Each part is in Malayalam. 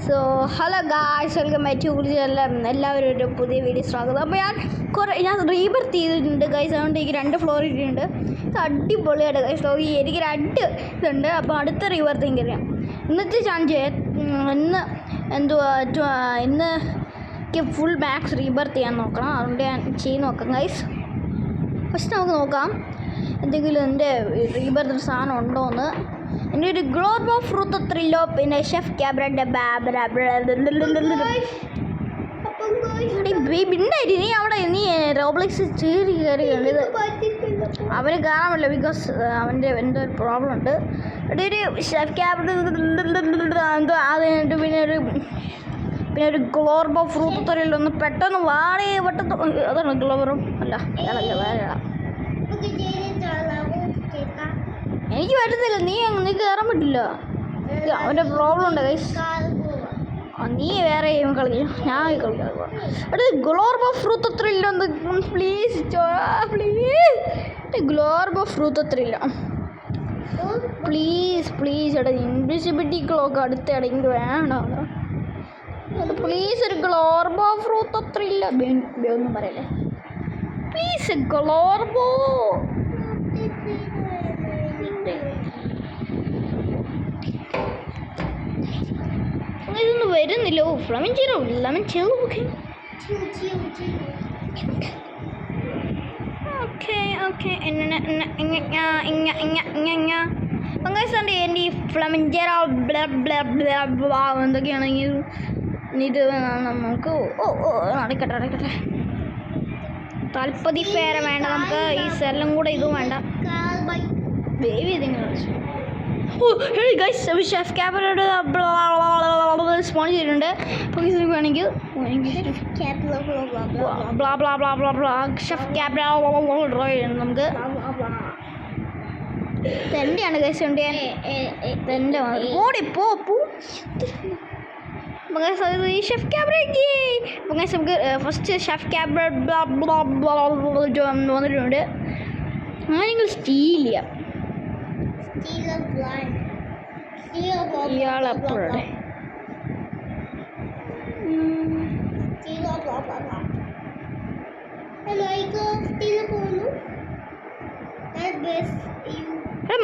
So hello guys, welcome back to എല്ലാവരും ഒരു പുതിയ വീഡിയോ സ്വാഗതം. അപ്പോൾ ഞാൻ റീബർത്ത് ചെയ്തിട്ടുണ്ട് ഗൈസ്. അതുകൊണ്ട് എനിക്ക് 2 ഫ്ലോർ ഇട്ടിട്ടുണ്ട്. ഇത് അടിപൊളിയായിട്ട് ഗൈസ്. എനിക്ക് 2 ഇതുണ്ട്. അപ്പോൾ അടുത്ത റീബർത്തിങ് അറിയാം. ഇന്നത്തെ ചാൻസ് ഇന്ന് ഫുൾ മാക്സ് റീബർത്ത് ചെയ്യാൻ നോക്കണം. അതുകൊണ്ട് ഞാൻ ചെയ്ത് നോക്കാം ഗൈസ്. ഫസ്റ്റ് നമുക്ക് നോക്കാം എന്തെങ്കിലും എൻ്റെ റീബർത്ത് സാധനം ഉണ്ടോയെന്ന്. എൻ്റെ ഒരു ഗ്ലോബ് ഓഫ് ഫ്രൂത്ത് ത്രില്ലോ, പിന്നെ ഷെഫ് ക്യാബ്രൻ്റെ ഉണ്ടായിട്ട് നീ റോബ്ലെക്സ് ചീറി കയറി കണ്ടത് അവന് കാണാമല്ലോ. ബിക്കോസ് അവൻ്റെ എന്തോ ഒരു പ്രോബ്ലം ഉണ്ട്. ഇവിടെ ഒരു ഷെഫ് ക്യാബ്ര എന്തോ അത് കഴിഞ്ഞിട്ട് പിന്നെ ഒരു ഗ്ലോബ് ഓഫ് ഫ്രൂത്ത് ത്രില്ലോ ഒന്ന് പെട്ടെന്ന് പെട്ടെന്ന് അതാണ് ഗ്ലോബറും അല്ല വേറെ എനിക്ക് പറ്റത്തില്ല. നീ കയറാൻ പറ്റില്ല. അവൻ്റെ പ്രോബ്ലം ഉണ്ട് ഗൈസ്. നീ വേറെ ഗെയിം കളിക്കും, ഞാൻ കളിക്കാം. അവിടെ ഗ്ലോബ് ഓഫ് ഫ്രൂത്ത് ത്രില്ലോ പ്ലീസ് ഗ്ലോബ് ഓഫ് ഫ്രൂത്ത് ത്രില്ലോ പ്ലീസ് എടാ. ഇൻവിസിബിലിറ്റി ക്ലോക്ക് അടുത്തിടയ്ക്ക് വേണം. അത് പ്ലീസ് ഒരു ഗ്ലോബ് ഓഫ് ഫ്രൂത്ത് ത്രില്ലോ ഒന്നും പറയല്ലേ പ്ലീസ്. ഗ്ലോബോ ഇതൊന്നും വരുന്നില്ല. Lemon chilli okay. എൻ്റെ ഈ ഫ്ലമിഞ്ചറോ എന്തൊക്കെയാണെങ്കിൽ ഇത് നമുക്ക് നടക്കട്ടെ. തൽപ്പതി ഫേര വേണ്ട നമുക്ക്. ഈ സെല്ലും കൂടെ ഇതും വേണ്ട. ബേബി ഇതിങ്ങനെ ഷെഫ് ക്യാബിനോട് സ്പോൺ ചെയ്തിട്ടുണ്ട്. വേണമെങ്കിൽ ഷെഫ് ക്യാബ് നമുക്ക് തെൻ്റെയാണ് ഗൈസ്. തെൻ്റെ ഓടി പോ ഷെഫ് ക്യാബറേക്ക് നമുക്ക് ഫസ്റ്റ് ഷെഫ് ക്യാബ് വന്നിട്ടുണ്ട്. അങ്ങനെയെങ്കിൽ സ്റ്റീൽ ചെയ്യാം. ഇയാളെപ്പോഴേ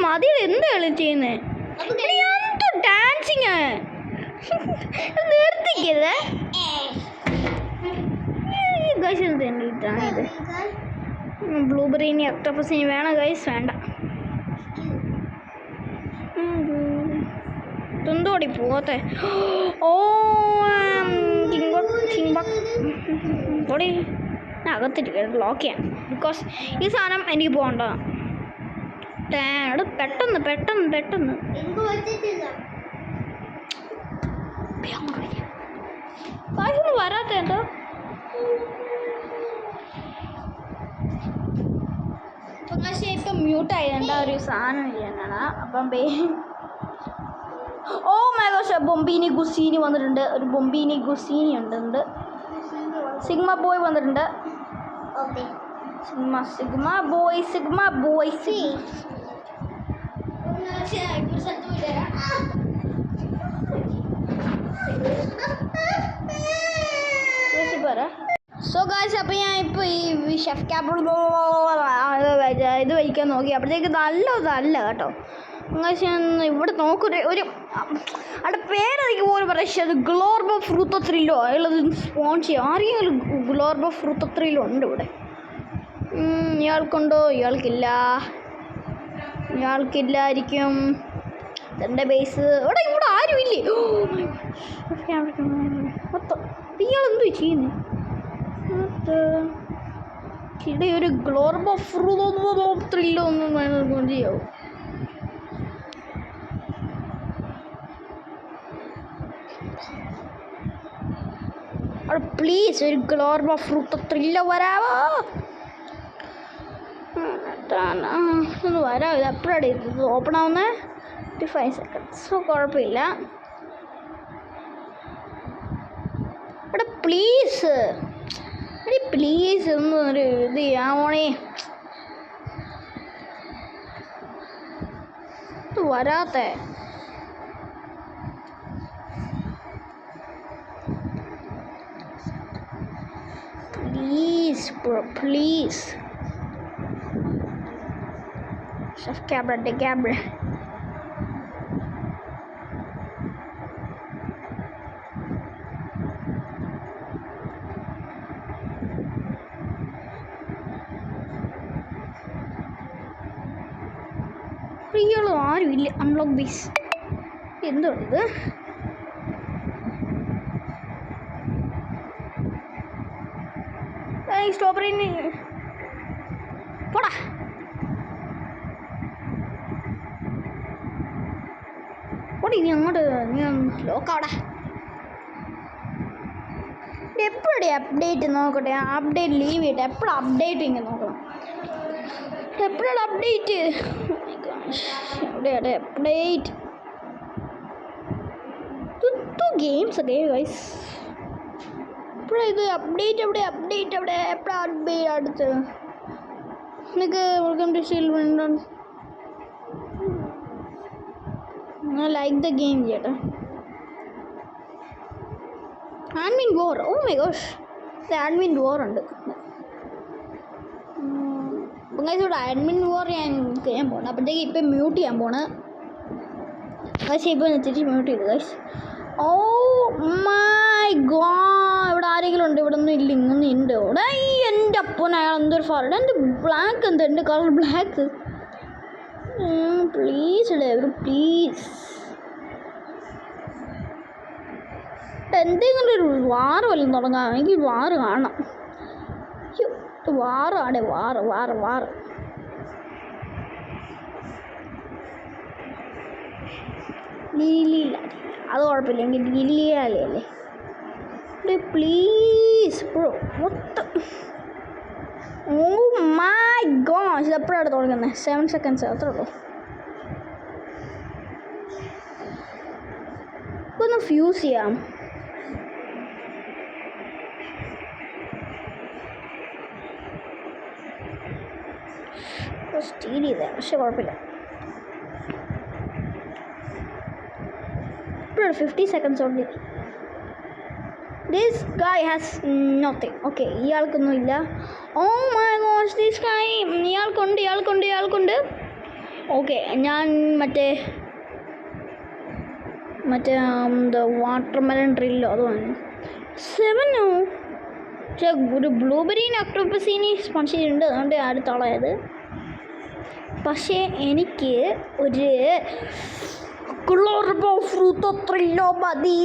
മതിയുടെ എന്താ കളി ചെയ്യുന്നേ? ഡാൻസിങ് നിർത്തിക്കരുത്. ഇത് ബ്ലൂബെറിനി ഒക്ടോപ്പസിന് വേണം ഗൈസ്. വേണ്ട തുന്തോടി പോകത്തെ. ഓ ഓടി ഞാൻ അകത്തിട്ട് ലോക്ക് ചെയ്യാം. ബിക്കോസ് ഈ സാധനം എനിക്ക് പോകേണ്ടതാണ്. പെട്ടെന്ന് വരാത്ത എന്തോ. പക്ഷേ ഇപ്പം മ്യൂട്ടായി ഒരു സാധനം ചെയ്യാനാണ്. അപ്പം ഓ മൈ ഗോഷ്, ബൊമ്പീനി ഗുസീനി വന്നിട്ടുണ്ട്. ഒരു ബൊമ്പീനി ഗുസീനി ഉണ്ട്. സിഗ്മ ബോയ് വന്നിട്ടുണ്ട്. സിഗ്മ ബോയ് സോ ഗായ്സ്, അപ്പോൾ ഞാൻ ഇപ്പോൾ ഈ ഷെഫ് ക്യാബ് ഇത് വയ്ക്കാൻ നോക്കി. അപ്പോഴത്തേക്ക് നല്ലതല്ല കേട്ടോ. ഇവിടെ നോക്കൊരു അവിടെ പേരെനിക്ക് പോലും പറയാം. അത് ഗ്ലോബ് ഓഫ് ഫ്രൂത്ത് ത്രില്ലോ അയാളത് സ്പോൺ ചെയ്യും. ആരെങ്കിലും ഗ്ലോബ് ഓഫ് ഫ്രൂത്ത് ത്രില്ലോ ഉണ്ട് ഇവിടെ. ഇയാൾക്കുണ്ടോ? ഇയാൾക്കില്ലായിരിക്കും. എൻ്റെ ബേസ് ഇവിടെ ആരുമില്ലേ? ഇയാളെന്തോ ചെയ്യുന്നേ? ഇവിടെ ഒരു ഗ്ലോബ് ഓഫ് ഫ്രൂത്ത് ത്രില്ലോ ഒന്നും ചെയ്യാവോ? അവിടെ പ്ലീസ് ഒരു ഗ്ലോബ് ഓഫ് ഫ്രൂത്ത് ത്രില്ലോ വരാവോ? ഒന്ന് വരാം. ഇത് അപ്പോഴാണ് ഇത് ഓപ്പൺ ആവുന്നത്. 55 seconds. സോ കുഴപ്പമില്ല. അവിടെ പ്ലീസ് ഒന്നൊരു ഇത് ചെയ്യാമോണേ. വരാത്തെ bro, please. Chef Cabra de Cabra. Real or will unlock this? എന്തുണ്ട് സ്ട്രോബെറി പോടാ പോടി നീ അങ്ങോട്ട് നീ ലോക്കാവടാ എപ്പോഴേ അപ്ഡേറ്റ് നോക്കട്ടെ അപ്ഡേറ്റ് ലീവ് ചെയ്യട്ടെ എപ്പോഴും അപ്ഡേറ്റ് ഇങ്ങനെ നോക്കണം എപ്പോഴാണ് അപ്ഡേറ്റ് എവിടെയാണ് അപ്ഡേറ്റ് ഗെയിംസ് ഒക്കെ ഗൈസ് എപ്പോഴാണ് ഇത് അപ്ഡേറ്റ് എവിടെ എപ്പോഴാണ് അപ്ഡേറ്റ് അടുത്ത് എനിക്ക് welcome to steal like the game ചേട്ടാ admin war oh my gosh admin war ഉണ്ട് ഇവിടെ അഡ്മിൻ വോർ ഞാൻ ചെയ്യാൻ പോകണം അപ്പോഴത്തേക്ക് ഇപ്പം മ്യൂട്ട് ചെയ്യാൻ പോണ് പക്ഷേ ഇപ്പോൾ തിരിച്ച് മ്യൂട്ട് ചെയ്തു ഗൈസ് ഓ മൈ ഗോഡ് ഇവിടെ ആരെങ്കിലും ഉണ്ട് ഇവിടെ ഒന്നും ഇല്ല ഇങ്ങൊന്നും ഉണ്ട് ഇവിടെ ഈ എൻ്റെ അപ്പൻ അയാൾ എന്തൊരു ഫാറുണ്ട് എൻ്റെ ബ്ലാക്ക് എന്ത് എൻ്റെ കളർ ബ്ലാക്ക് പ്ലീസ് ഇടേ ഒരു പ്ലീസ് എന്തെങ്കിലും ഒരു വാറ് വല്ലതും തുടങ്ങാം എനിക്ക് വാറ് കാണണം വാറാണ് വാറ് ലീലിയില്ല അത് കുഴപ്പമില്ല എനിക്ക് ഗില്ലിയാലേ അല്ലേ പ്ലീസ് ബ്രോ മൊത്തം ഓ മൈ ഗോഡ് എപ്പോഴാണ് തുടങ്ങുന്നത് 7 seconds അത്രേ ഉള്ളൂ ഒന്ന് ഫ്യൂസ് ചെയ്യാം സ്റ്റീൽ ചെയ്തേ പക്ഷെ കുഴപ്പമില്ല 50 seconds only. This guy has nothing. Okay, ഇയാൾക്കൊന്നുമില്ല. Oh my gosh, this guy ഇയാൾക്കുണ്ട്. ഓക്കെ ഞാൻ മറ്റേ വാട്ടർമെലൺ ഡ്രില്ലോ അത് വാങ്ങി 7 പക്ഷേ ഒരു ബ്ലൂബെറീന് ഒക്ടോപ്പസിന് സ്പോൺസർ ചെയ്തിട്ടുണ്ട് അതുകൊണ്ട് അടുത്തോളായത് പക്ഷേ എനിക്ക് ഒരു ഗ്ലോർബോ ഫ്രൂട്ടോ ത്രില്ലോ മതി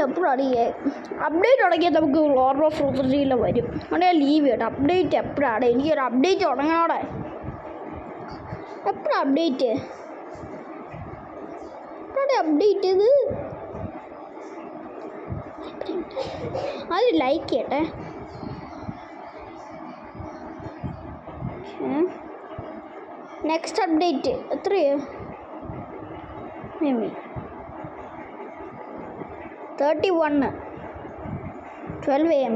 എപ്പോഴാണ് അപ്ഡേറ്റ് തുടങ്ങിയാൽ നമുക്ക് ഗ്ലോർബോ ഫ്രൂട്ടോ ത്രില്ലോ വരും അവിടെ ലീവ് കേട്ടോ അപ്ഡേറ്റ് എപ്പോഴാണ് എനിക്കൊരു അപ്ഡേറ്റ് തുടങ്ങണോടെ എപ്പോഴാണ് അപ്ഡേറ്റ് എപ്പോഴാണ് അപ്ഡേറ്റ് ഇത് അത് ലൈക്ക് ചെയ്യട്ടെ നെക്സ്റ്റ് അപ്ഡേറ്റ് എത്രയോ 31 12 AM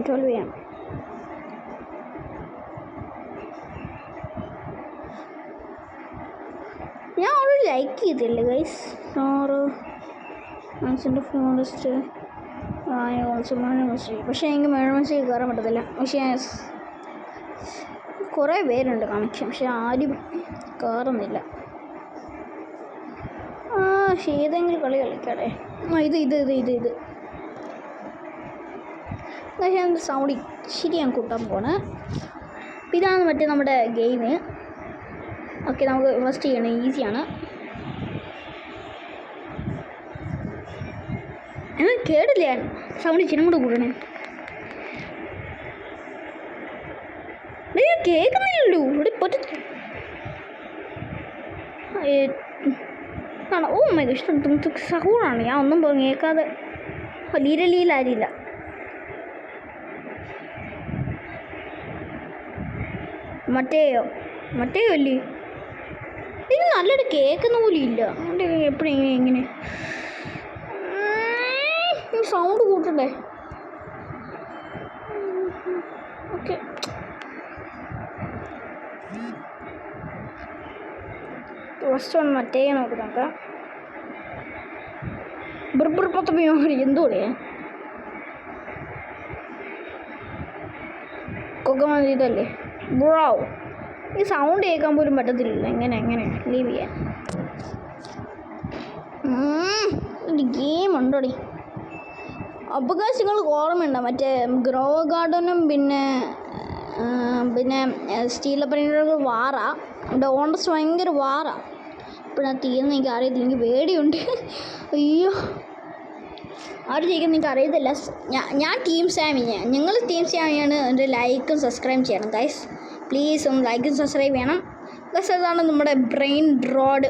ഞാൻ ഓൾറെഡി ലൈക്ക് ചെയ്തില്ലേ ഗൈസ് മനസ്സിൻ്റെ ഫോറസ്റ്റ് പക്ഷേ എനിക്ക് മേഴ്മൻസിൽ കയറാൻ പറ്റത്തില്ല പക്ഷേ കുറേ പേരുണ്ട് കണക്ഷൻ പക്ഷെ ആരും കയറുന്നില്ല ഏതെങ്കിലും കളി കളിക്കട്ടെ ഇത് ഞാൻ സൗണ്ട് ഇച്ചിരി ഞാൻ കൂട്ടാൻ പോണേ ഇതാണ് മറ്റേ നമ്മുടെ ഗെയിം ഓക്കെ നമുക്ക് ഫസ്റ്റ് ചെയ്യണം ഈസിയാണ് കേടില്ല സൗണ്ട് ഇച്ചിരി കൂടെ കൂടണേ കേൾക്കുന്നില്ലല്ലോ ഇവിടെ ആണോ ഓ മൈ ഇഷ്ടം സഹൂറാണ് ഞാൻ ഒന്നും കേൾക്കാതെ ലീരലീലാരില്ല മറ്റേയോ അല്ലേ ഇത് നല്ലൊരു കേൾക്കുന്ന പോലും ഇല്ല അതുകൊണ്ട് എപ്പോഴും ഇങ്ങനെ സൗണ്ട് കൂട്ടണ്ടേ ഓക്കെ ഫസ്റ്റ് ഒന്ന് മറ്റേ നോക്കാം ബുർബുർ എന്തോടെ മതി ഇതല്ലേ ബ്രോ. ഈ സൗണ്ട് കേൾക്കാൻ പോലും പറ്റത്തില്ല. എങ്ങനെ ലീവ് ചെയ്യാൻ ഒരു ഗെയിം ഉണ്ടോടി. അവകാശങ്ങൾക്ക് ഓർമ്മയുണ്ടോ മറ്റേ ഗ്രോ ഗാർഡനും പിന്നെ സ്റ്റീൽ പണിയുടെ വാറാ. അവിടെ ഓണസ്റ്റ് ഭയങ്കര വാറാ. ഇപ്പോഴാ തീർന്ന് എനിക്ക് അറിയത്തില്ല. എനിക്ക് പേടിയുണ്ട്. അയ്യോ ആര് ജയിക്കും എനിക്ക് അറിയത്തില്ല. ഞാൻ ടീം സാമിയാണ്. ഞങ്ങൾ ടീം സാമിയാണ്. എൻ്റെ ലൈക്കും സബ്സ്ക്രൈബ് ചെയ്യണം ഗൈസ്. പ്ലീസ് ഒന്ന് ലൈക്കും സബ്സ്ക്രൈബ് ചെയ്യണം ഗൈസ്. അതാണ് നമ്മുടെ ബ്രെയിൻ റോഡ്.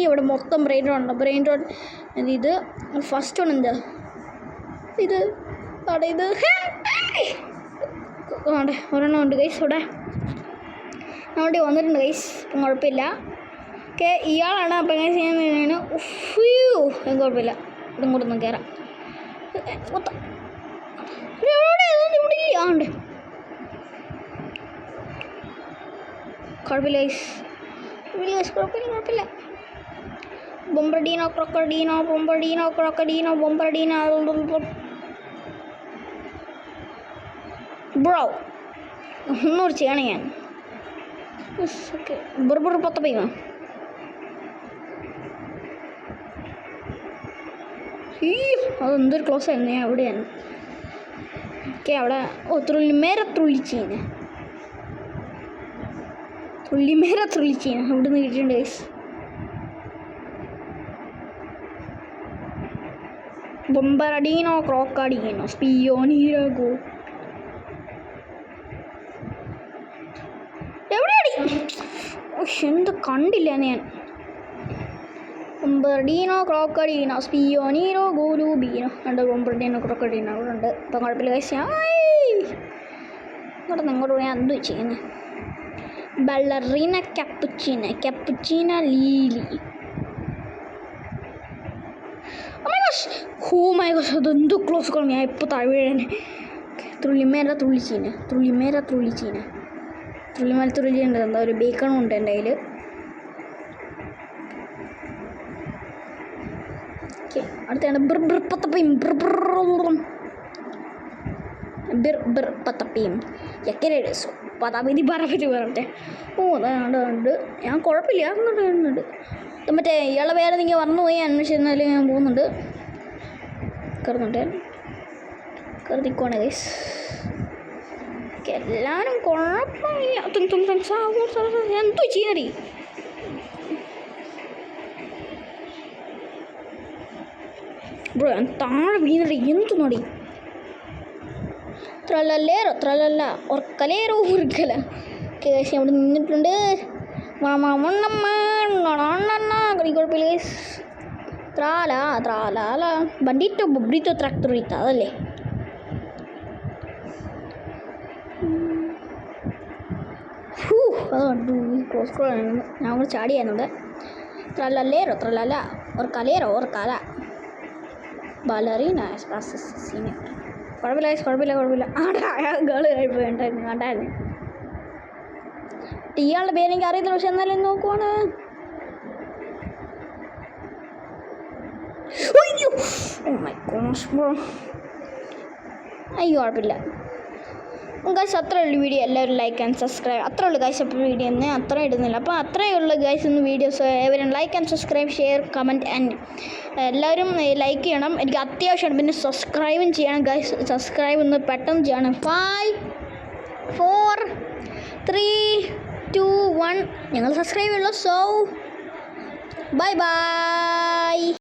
ഇവിടെ മൊത്തം ബ്രെയിൻ റോഡ്. ഇത് ഫസ്റ്റ് വൺ എന്താ ഇത് ഇത് ഒരെണ്ണം ഉണ്ട് ഗൈസ്. അവിടെ വന്നിട്ടുണ്ട് ഗൈസ്. ഇപ്പം കുഴപ്പമില്ല. ഓക്കെ ഇയാളാണ്. അപ്പം എങ്ങനെ ചെയ്യാൻ കുഴപ്പമില്ല. ഇതും കൂടെ ഒന്ന് കയറാം. ഉണ്ട് കുഴപ്പമില്ല ഗൈസ്. കുഴപ്പമില്ല. ബൊമ്പർഡീനോ ബ്രോ ഒന്നുകൂടി ചെയ്യണം ഞാൻ. ഓക്കെ പത്തപ്പയ്യോ അതെന്തൊരു ക്ലോസ് ആയിരുന്നു. ഞാൻ എവിടെയാണ്? ഓക്കെ അവിടെ തുള്ളിച്ചീന അവിടെ നിന്ന് കിട്ടിയിട്ടുണ്ട് ഗൈസ്. ബൊമ്പർഡീനോ ക്രോക്കഡീനോ സ്പിയോനീരോ എവിടെയാടി? എന്ത് കണ്ടില്ല ഞാൻ. ബൊമ്പർഡീനോ ക്രോക്കഡീനോ സ്പിയോനീരോ ഗോലൂബീനോ ഉണ്ട്. ബൊമ്പർഡീനോ ക്രോക്കഡീനോ അവിടെ ഉണ്ട്. ഇപ്പം കുഴപ്പമില്ല ഗൈസ്. ഇങ്ങോട്ട് ഞാൻ എന്ത് ചെയ്യുന്നത്? ബള്ളറീന ക്യാപ്പുച്ചീന ലീലി. ഓ മൈ ഗോഷ് അതെന്തോ ക്ലോസ് കോൾ. ഞാൻ ഇപ്പോൾ താഴെ വീഴാനെ. തുള്ളിച്ചീന എന്താ ഒരു ബേക്കണും ഉണ്ട് എൻ്റെ കയ്യിൽ. ഓക്കെ അടുത്താണ് പത്തപ്പയും എക്കരേസ് പതാപതി പറയട്ടെ. അതാണ്ട് ഞാൻ കുഴപ്പമില്ല. അങ്ങോട്ട് മറ്റേ ഇയാളെ വേറെ നിങ്ങൾ മറന്നുപോയി അന്വേഷിച്ചാൽ ഞാൻ പോകുന്നുണ്ട്. കയറിക്കോണേ ഗൈസ്. എല്ലാവരും കുഴപ്പമില്ല. എന്തോ ചെയ്യുന്നടി ബ്രോ? ഞാൻ താഴെ വീണടി. എന്തു നടി ത്രലല്ല ഉറക്കലേറോ ഉറുക്കല. കേസ് അവിടെ നിന്നിട്ടുണ്ട്. കുഴപ്പമില്ല ഗൈസ്. ത്രാല ബണ്ടിട്ടോ ബുബ്രിട്ടോ ട്രാക്ടറിട്ടോ അതല്ലേ? അതുകൊണ്ട് ക്ലോസ് കോളായിരുന്നു. ഞാൻ കൂടെ ചാടിയായിരുന്നത്. ത്രലല്ല ഉറക്കല ബലറീന കുഴപ്പമില്ല. ഗേള് കഴിപ്പുണ്ടായിരുന്നു കണ്ടായിരുന്നു. ഇയാളുടെ പേരെനിക്ക് അറിയത്തില്ല. പക്ഷെ എന്നാലും നോക്കുവാണ്. അയ്യോ കുഴപ്പമില്ല ഗൈസ്. അത്രേ ഉള്ളൂ വീഡിയോ. എല്ലാവരും ലൈക്ക് ആൻഡ് സബ്സ്ക്രൈബ്. അത്രേ ഉള്ളൂ ഗൈസ്. അപ്പോൾ വീഡിയോ ഒന്നും അത്ര ഇടുന്നില്ല. അപ്പോൾ അത്രയേ ഉള്ളൂ ഗൈസ് ഇന്ന് വീഡിയോസ്. ഏവരും like and subscribe share comment and എല്ലാവരും ലൈക്ക് ചെയ്യണം. എനിക്ക് അത്യാവശ്യമാണ്. പിന്നെ സബ്സ്ക്രൈബും ചെയ്യണം ഗൈസ്. സബ്സ്ക്രൈബ് ഒന്ന് പെട്ടെന്ന് ചെയ്യണം. 5 4 3 2 1 ഞങ്ങൾ സബ്സ്ക്രൈബ് ചെയ്യുള്ളൂ. So by.